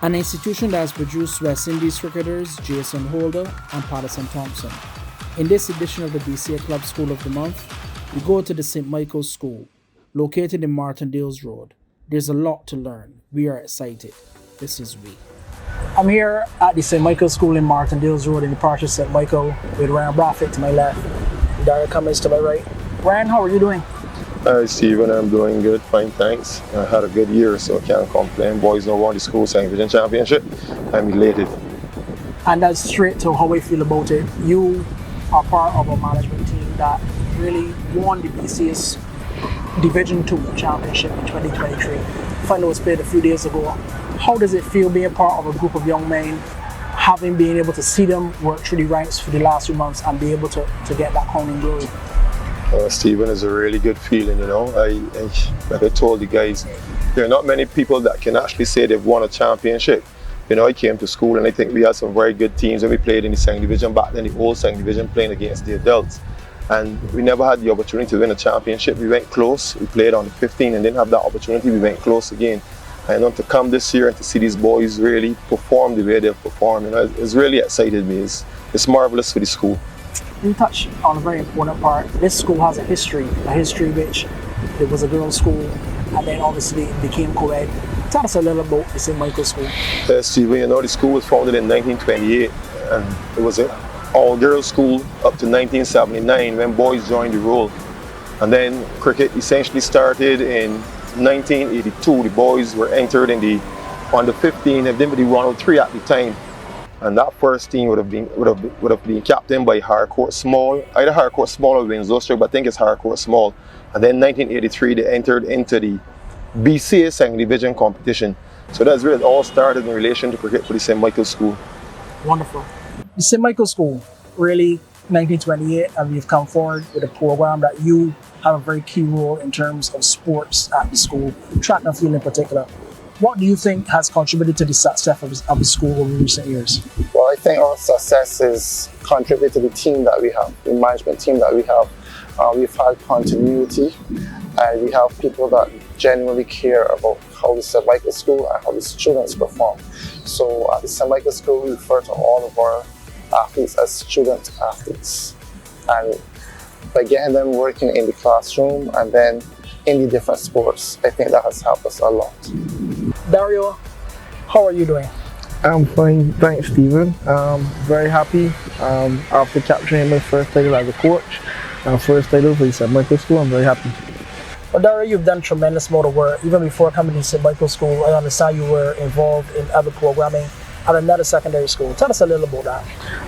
an institution that has produced West Indies cricketers Jason Holder and Patterson Thompson. In this edition of the BCA Club School of the Month, we go to the St. Michael's School, located in Martindale's Road. There's a lot to learn. We are excited. This is we. I'm here at the St. Michael's School in Martindale's Road in the parish of St. Michael with Ryan Braffett to my left, Dario Cummins to my right. Ryan, how are you doing? Hi Stephen, I'm doing good, fine thanks. I had a good year so I can't complain. Boys now won the school second division championship. I'm elated. And that's straight to how I feel about it. You are part of a management team that really won the BCS Division 2 championship in 2023. Final was played a few days ago. How does it feel being part of a group of young men, having been able to see them work through the ranks for the last few months and be able to get that crowning glory? Stephen, is a really good feeling, you know. Like I told the guys, there are not many people that can actually say they've won a championship. You know, I came to school and I think we had some very good teams when we played in the second division, back then the old second division, playing against the adults. And we never had the opportunity to win a championship. We went close, we played on the 15 and didn't have that opportunity, we went close again. And to come this year and to see these boys really perform the way they've performed, you know, it's really excited me. It's marvelous for the school. You touch on a very important part. This school has a history which it was a girls' school and then obviously it became co-ed. Tell us a little about the St. Michael's School. Stephen, you know, the school was founded in 1928 and it was an all-girls school up to 1979 when boys joined the roll. And then cricket essentially started in 1982. The boys were entered in the under 15 and then with the 103 at the time. And that first team would have been captained by Harcourt Small, either Harcourt Small or Winslow Street, but I think it's Harcourt Small. And then 1983 they entered into the BCA second division competition. So that's where it all started in relation to cricket for the St. Michael's School. Wonderful. The St. Michael's School, really 1928, and we've come forward with a program that you have a very key role in terms of sports at the school, track and field in particular. What do you think has contributed to the success of the school over recent years? Well, I think our success is contributed to the team that we have, the management team that we have. We've had continuity and we have people that genuinely care about how the St. Michael's School and how the students perform. So at the St. Michael's School, we refer to all of our athletes as student athletes. And by getting them working in the classroom and then in the different sports, I think that has helped us a lot. Dario, how are you doing? I'm fine, thanks Stephen. Very happy after capturing my first title as a coach, first title for the St. Michael's School. I'm very happy. Well, Dario, you've done tremendous amount of work. Even before coming to St. Michael's School, I understand you were involved in other programming at another secondary school. Tell us a little about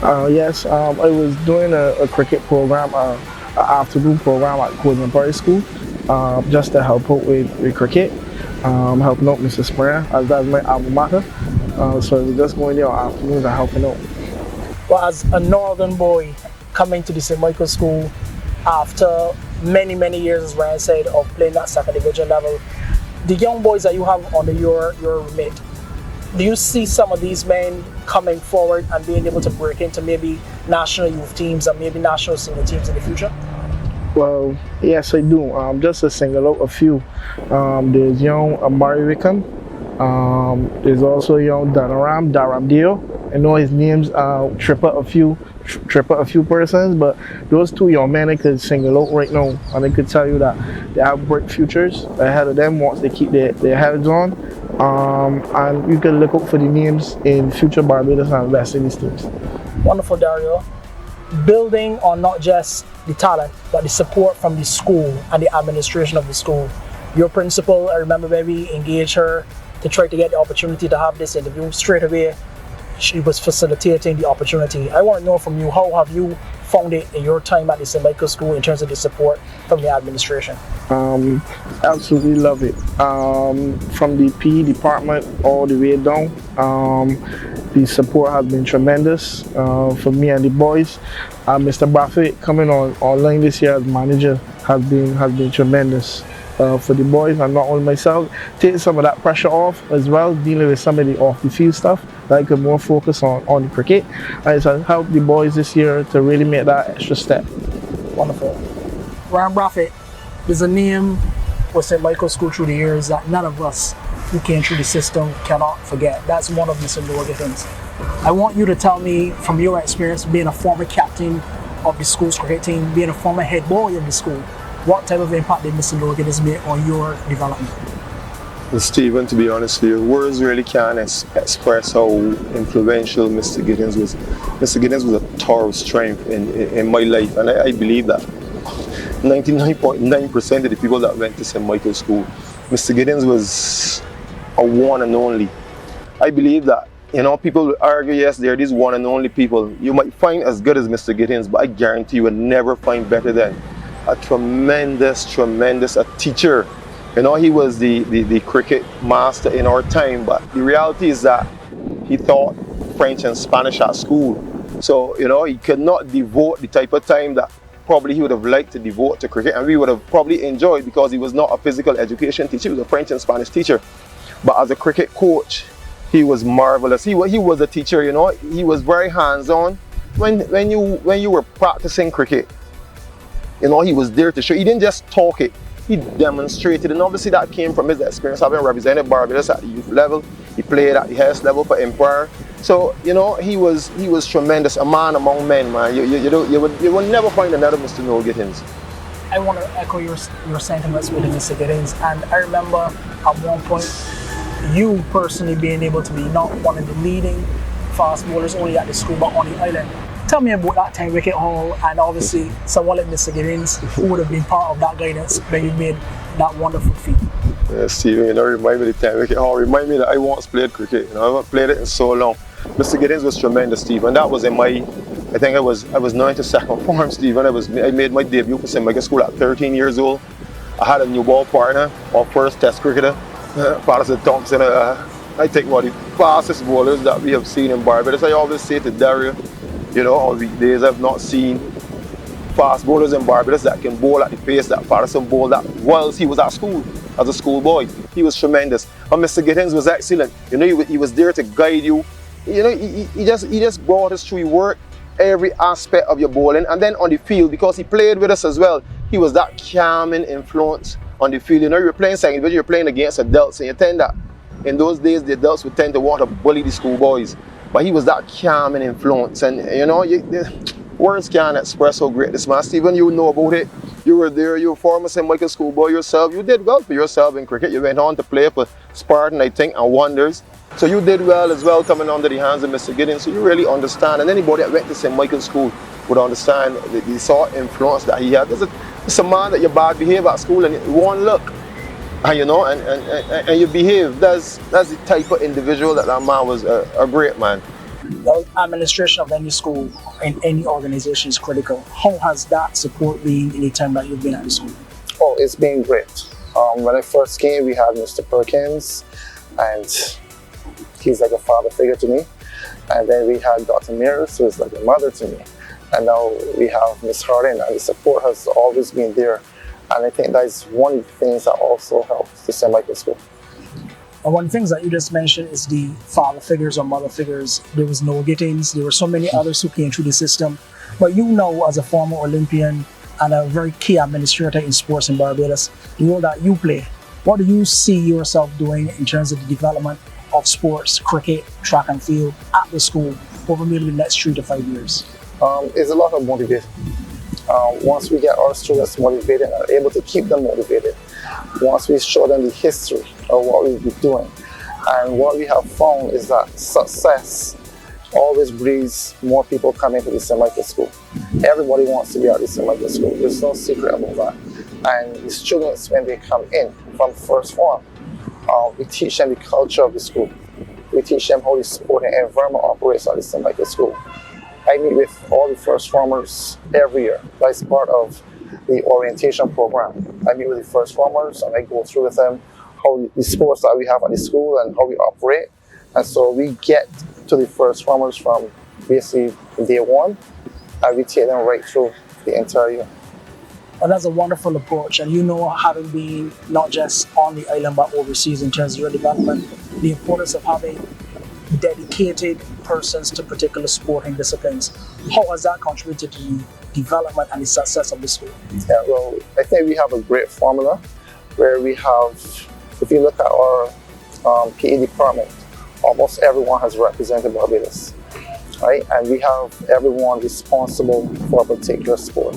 that. Yes, I was doing a cricket program, an afternoon program at Coleman Parish School, just to help out with cricket. Helping out Mr. Springer, as that's my alma mater. So we're just going there on afternoons and helping out. Well, as a northern boy coming to the St. Michael's School after many years, as Ryan said, of playing that second division level, the young boys that you have under your remit, do you see some of these men coming forward and being able to break into maybe national youth teams and maybe national senior teams in the future? Well, yes, I do. Just to single out a few. There's young Amari Wickham. There's also young Daram Dio. I know his name's trip up a few persons, but those two young men I could single out right now, and I could tell you that they have bright futures ahead of them once they keep their heads on. And you can look out for the names in future Barbados and West Indies teams. Wonderful, Dario. Building on not just the talent, but the support from the school and the administration of the school. Your principal, I remember when we engaged her to try to get the opportunity to have this interview, straight away she was facilitating the opportunity. I want to know from you, how have you found it in your time at the St. Michael's School in terms of the support from the administration? Absolutely love it. From the PE department all the way down, the support has been tremendous for me and the boys. Mr. Braffett coming online this year as manager has been tremendous for the boys, and not only myself, taking some of that pressure off as well, dealing with some of the off the field stuff that I could more focus on the cricket, and it's helped the boys this year to really make that extra step. Wonderful. Ryan Braffett is a name with St. Michael's School through the years that none of us who came through the system cannot forget. That's one of Mr. Noah Gittins. I want you to tell me, from your experience being a former captain of the school's cricket team, being a former head boy of the school, what type of impact did Mr. Noah Gittins make on your development? And Stephen, to be honest with you, words really can't express how influential Mr. Gittins was. Mr. Gittins was a tower of strength in my life, and I believe that 99.9% of the people that went to St. Michael's School, Mr. Gittins was a one and only. I believe that, people will argue, yes, there are these one and only people. You might find as good as Mr. Gittins, but I guarantee you will never find better than a tremendous teacher. He was the cricket master in our time, but the reality is that he taught French and Spanish at school. So, he could not devote the type of time that probably he would have liked to devote to cricket, and we would have probably enjoyed, because he was not a physical education teacher, he was a French and Spanish teacher. But as a cricket coach, he was marvelous. He was a teacher, he was very hands-on. When you were practicing cricket, he was there to show. He didn't just talk it, he demonstrated, and obviously that came from his experience having represented Barbados at the youth level. He played at the highest level for Empire. So, he was tremendous, a man among men, man. You will never find another Mr. Noah Gittins. I want to echo your sentiments with Mr. Gittins, and I remember at one point you personally being able to be not one of the leading fast bowlers only at the school but on the island. Tell me about that time, Wicket Hall, and obviously someone like Mr. Gittins, who would have been part of that guidance when you made that wonderful feat. Yeah, Stephen, remind me of the time, Wicket Hall. Remind me that I once played cricket. I haven't played it in so long. Mr. Gittins was tremendous, Stephen. That was in I think I was 9 to second form, Stephen. I made my debut for St. Michael's School at 13 years old. I had a new ball partner, our first test cricketer, Patterson Thompson. I think one of the fastest bowlers that we have seen in Barbados. I always say to Dario, all the days I've not seen fast bowlers in Barbados that can bowl at the pace that Patterson bowled at whilst he was at school as a schoolboy. He was tremendous. And Mr. Gittins was excellent. He was there to guide you. He just brought us through. He worked every aspect of your bowling, and then on the field, because he played with us as well, he was that calming influence on the field. You're playing second, but you're playing against adults, and you tend that in those days the adults would tend to want to bully the schoolboys, but he was that calming influence, and words can't express how great this man. Stephen, you know about it. You were there. You were former St. Michael's schoolboy yourself. You did well for yourself in cricket. You went on to play for Spartan, I think, and Wonders. So you did well as well, coming under the hands of Mr. Gittins. So you really understand, and anybody that went to St. Michael's School would understand the sort of influence that he had. It's a man that you bad behave at school, and one look, and and you behave. That's the type of individual that man was. A great man. The administration of any school in any organization is critical. How has that support been in the time that you've been at the school? Oh, it's been great. When I first came, we had Mr. Perkins, and he's like a father figure to me. And then we had Dr. Mears, who is like a mother to me. And now we have Ms. Hardin, and the support has always been there. And I think that is one of the things that also helps the St. Michael's School. And one of the things that you just mentioned is the father figures or mother figures. There was Noah Gittins, there were so many others who came through the system. But as a former Olympian and a very key administrator in sports in Barbados, the role that you play, what do you see yourself doing in terms of the development of sports, cricket, track and field at the school over maybe the next 3 to 5 years? It's a lot of motivation. Once we get our students motivated and are able to keep them motivated, once we show them the history of what we've been doing, and what we have found is that success always breeds more people coming to the St. Michael's School. Everybody wants to be at the St. Michael's School. There's no secret about that. And the students, when they come in from first form, we teach them the culture of the school. We teach them how the sporting environment operates at the St. Michael's School. I meet with all the first formers every year. That's part of the orientation program. I meet with the first formers and I go through with them how the sports that we have at the school and how we operate. And so we get to the first formers from basically day one, and we take them right through the entire year. And that's a wonderful approach. And having been not just on the island but overseas in terms of your development, the importance of having dedicated persons to particular sporting disciplines. How has that contributed to the development and the success of the school? Yeah, well, I think we have a great formula where we have, if you look at our PE department, almost everyone has represented Barbados, right? And we have everyone responsible for a particular sport.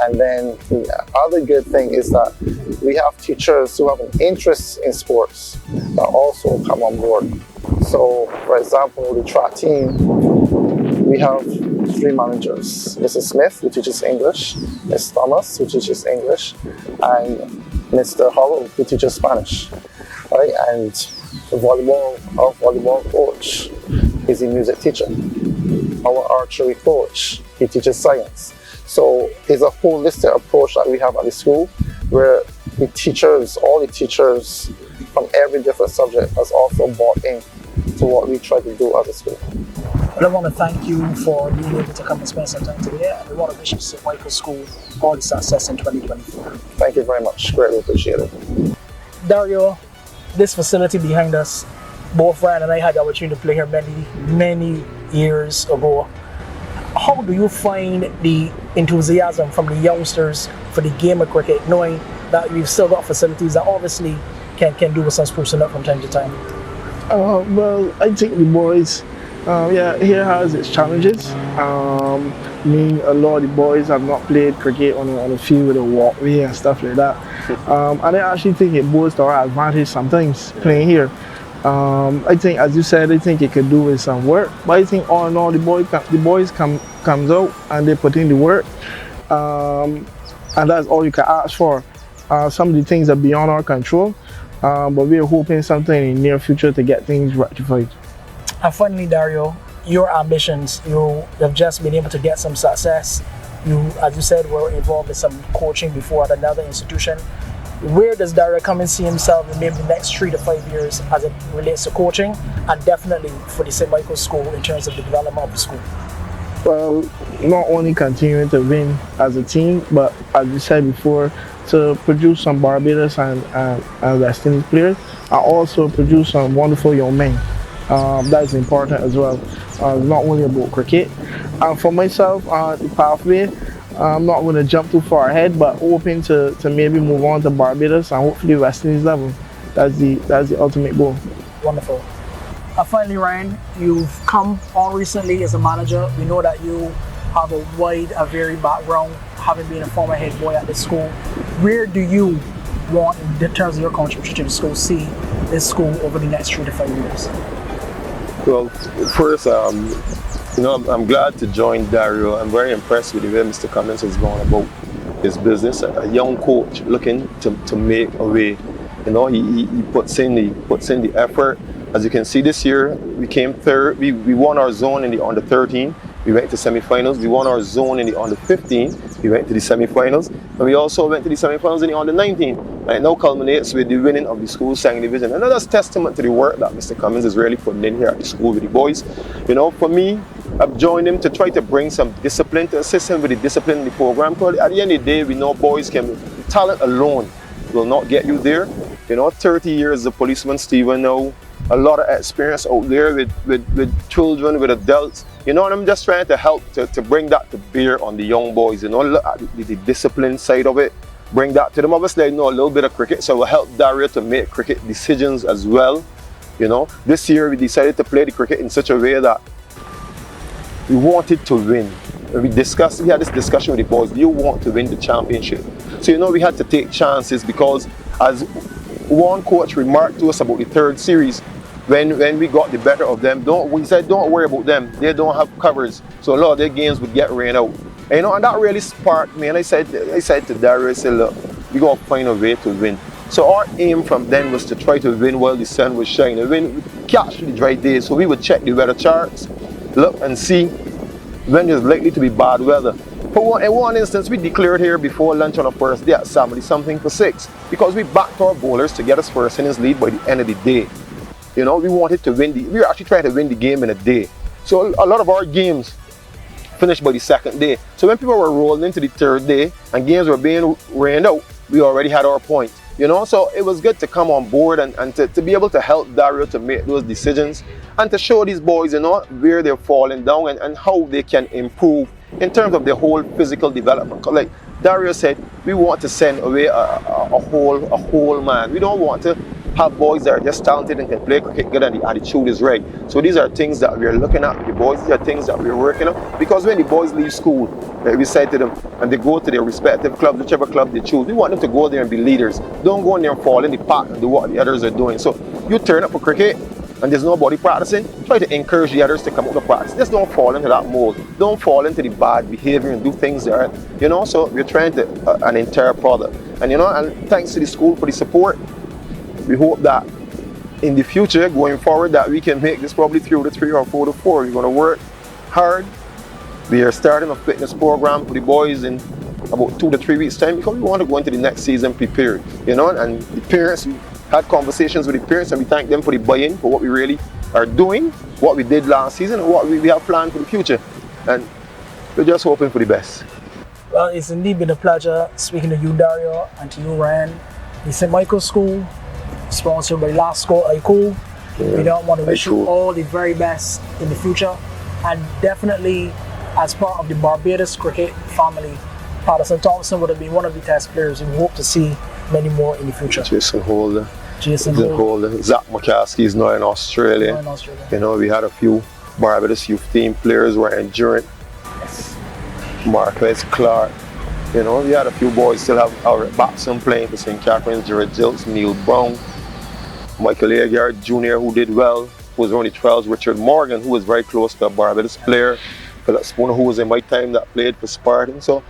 And then the other good thing is that we have teachers who have an interest in sports that also come on board. So, for example, the track team, we have 3 managers. Mrs. Smith, who teaches English, Ms. Thomas, who teaches English, and Mr. Howell, who teaches Spanish. Right? And our volleyball coach is a music teacher. Our archery coach, he teaches science. So it's a holistic approach that we have at the school where the teachers, all the teachers from every different subject has also bought in to what we try to do as a school. I want to thank you for being able to come and spend some time today. I want to wish you St. Michael's School all the success in 2024. Thank you very much. Greatly appreciate it. Dario, this facility behind us, both Ryan and I had the opportunity to play here many years ago. How do you find the enthusiasm from the youngsters for the game of cricket, knowing that you've still got facilities that obviously can do with some sprucing up from time to time? Well, I think the boys, here has its challenges. A lot of the boys have not played cricket on a field with a walkway and stuff like that. And I actually think it boils to our advantage sometimes playing here. I think, as you said, I think it could do with some work. But I think all in all, the boys comes out and they put in the work, and that's all you can ask for. Some of the things are beyond our control, but we're hoping something in the near future to get things rectified. And finally, Dario, your ambitions, you have just been able to get some success. You, as you said, were involved in some coaching before at another institution. Where does Dario come and see himself in maybe the next 3 to 5 years as it relates to coaching, and definitely for the St. Michael's School in terms of the development of the school? Well, not only continuing to win as a team, but as you said before, to produce some Barbados and West Indies players, and also produce some wonderful young men. That is important as well. Not only about cricket. For myself, the pathway, I'm not going to jump too far ahead, but hoping to maybe move on to Barbados and hopefully West Indies level. That's the ultimate goal. Wonderful. And finally, Ryan, you've come on recently as a manager. We know that you have a varied background, having been a former head boy at the school. Where do you want, in terms of your contribution to the school, see this school over the next 3 to 5 years? Well, first, I'm glad to join Dario. I'm very impressed with the way Mr. Cummins has gone about his business. A young coach looking to make a way. He puts in the effort. As you can see, this year we came third. We won our zone in the under 13. We went to semi-finals. We won our zone in the under 15. We went to the semi-finals, and we also went to the semi-finals in the under 19. And it now culminates with the winning of the school's second division. And that's testament to the work that Mr. Cummins is really putting in here at the school with the boys. For me, I've joined him to try to bring some discipline, to assist him with the discipline in the program. Because at the end of the day, we know boys talent alone will not get you there. 30 years as a policeman, Stephen, now a lot of experience out there with children, with adults. And I'm just trying to help to bring that to bear on the young boys. Look at the discipline side of it, bring that to them. Obviously, I know a little bit of cricket, so we'll help Dario to make cricket decisions as well. This year we decided to play the cricket in such a way that we wanted to win. We had this discussion with the boys. Do you want to win the championship? So we had to take chances, because as one coach remarked to us about the third series, when we got the better of them, we said don't worry about them. They don't have covers, so a lot of their games would get rained out. And that really sparked me. And I said to Dario, I said, look, we gotta find a way to win. So our aim from then was to try to win while the sun was shining, catch the dry days. So we would check the weather charts, look and see when there's likely to be bad weather. In one instance, we declared here before lunch on the first day at Samedi something for 6, because we backed our bowlers to get us first innings lead by the end of the day. We wanted to win we were actually trying to win the game in a day. So a lot of our games finished by the second day. So when people were rolling into the third day and games were being rained out, we already had our point. So it was good to come on board and to be able to help Dario to make those decisions and to show these boys, where they're falling down and how they can improve in terms of their whole physical development. Like Dario said, we want to send away a whole man. We don't want to have boys that are just talented and can play cricket good and the attitude is right. So these are things that we're looking at with the boys. These are things that we're working on. Because when the boys leave school, like we said to them, and they go to their respective clubs, whichever club they choose, we want them to go there and be leaders. Don't go in there and fall in the pack and do what the others are doing. So you turn up for cricket and there's nobody practicing, try to encourage the others to come out to practice. Just don't fall into that mold. Don't fall into the bad behavior and do things that are, so we're trying to an entire product. And and thanks to the school for the support. We hope that in the future, going forward, that we can make this probably 3 to 3 or 4 to 4. We're going to work hard. We are starting a fitness program for the boys in about 2 to 3 weeks' time because we want to go into the next season prepared. And the parents, we had conversations with the parents and we thank them for the buy-in for what we really are doing, what we did last season, and what we have planned for the future. And we're just hoping for the best. Well, it's indeed been a pleasure speaking to you, Dario, and to you, Ryan. The St. Michael's School, sponsored by Last Score ICOO. We don't want to wish you all the very best in the future, and definitely as part of the Barbados cricket family, Patterson Thompson would have been one of the test players we hope to see many more in the future. Jason Holder. Holder. Zach McCaskey is now in Australia. We had a few Barbados youth team players who were enduring. Yes. Marquez Clark. We had a few boys still have our Batson playing for St. Catherine's, Jared Jilts, Neil Brown, Michael Agard Jr., who did well, who was only 12s, Richard Morgan, who was very close to a Barbados player, Philip Spooner, who was in my time that played for Spartan. So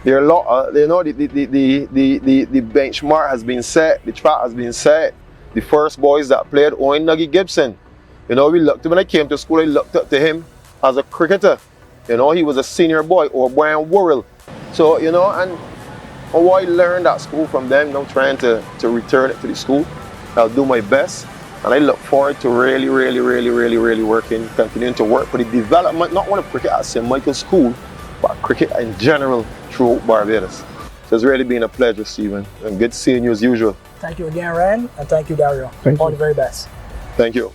there are a lot, the benchmark has been set, the track has been set. The first boys that played, Owen Nuggy Gibson. We looked, when I came to school, I looked up to him as a cricketer. He was a senior boy, or Brian Worrell. So, and what I learned at school from them, I'm trying to return it to the school. I'll do my best. And I look forward to really working, continuing to work for the development, not only of cricket at St. Michael's School, but cricket in general throughout Barbados. So it's really been a pleasure, Stephen, and good seeing you as usual. Thank you again, Ryan, and thank you, Dario. Thank all you. the very best. Thank you.